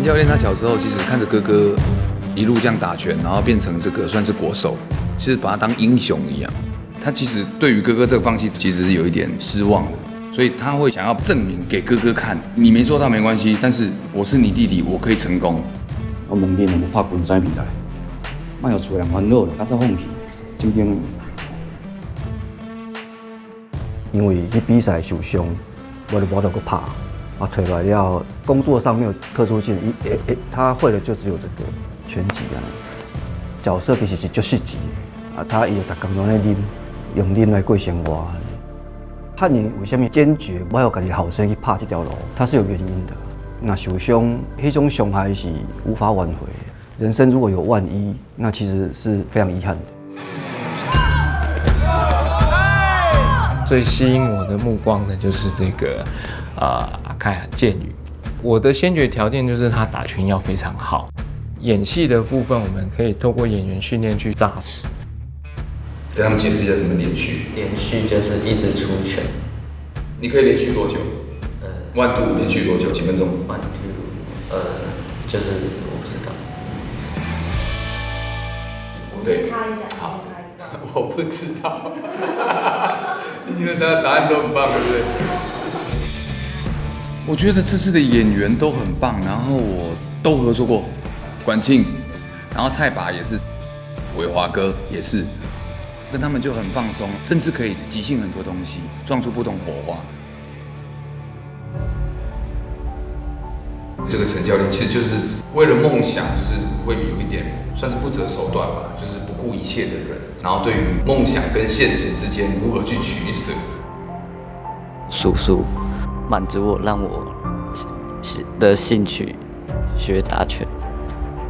教练他小时候其实看着哥哥一路这样打拳，然后变成这个算是国手，其实把他当英雄一样。他其实对于哥哥这个放弃，其实是有一点失望的，所以他会想要证明给哥哥看，你没做到没关系，但是我是你弟弟，我可以成功。我问恁有无拍拳赛比赛？莫有厝人烦恼了，较早放弃，真经。因为去比赛受伤，我就无得去拍。退来了，工作上没有特殊性，他会的就只有这个拳击啊。角色其实是足实际的他伊就逐工拢咧啉，用啉来过生活。汉年为什么坚决我要家己后生去拍这条路？它是有原因的。那受伤，迄种伤害是无法挽回的。人生如果有万一，那其实是非常遗憾的。最吸引我的目光的就是这个阿凯剑宇。我的先决条件就是他打拳要非常好。演戏的部分，我们可以透过演员训练去扎实。跟他们解释一下什么连续。连续就是一直出拳。你可以连续多久？1 2连续多久？几分钟？1 2，就是我不知道。对，好，我不知道。因为大家答案都很棒，对不对？我觉得这次的演员都很棒，然后我都合作过，管庆，然后蔡拔也是，伟华哥也是，跟他们就很放松，甚至可以即兴很多东西，撞出不同火花。这个陈教练其实就是为了梦想，就是会有一点算是不择手段吧，就是不顾一切的人。然后对于梦想跟现实之间如何去取舍，叔叔满足我，让我的兴趣学打拳。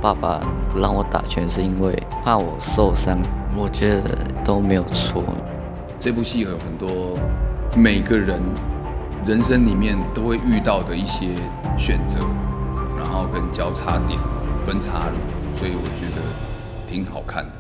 爸爸不让我打拳是因为怕我受伤，我觉得都没有错。这部戏有很多每个人人生里面都会遇到的一些选择，然后跟交叉点、分岔路，所以我觉得挺好看的。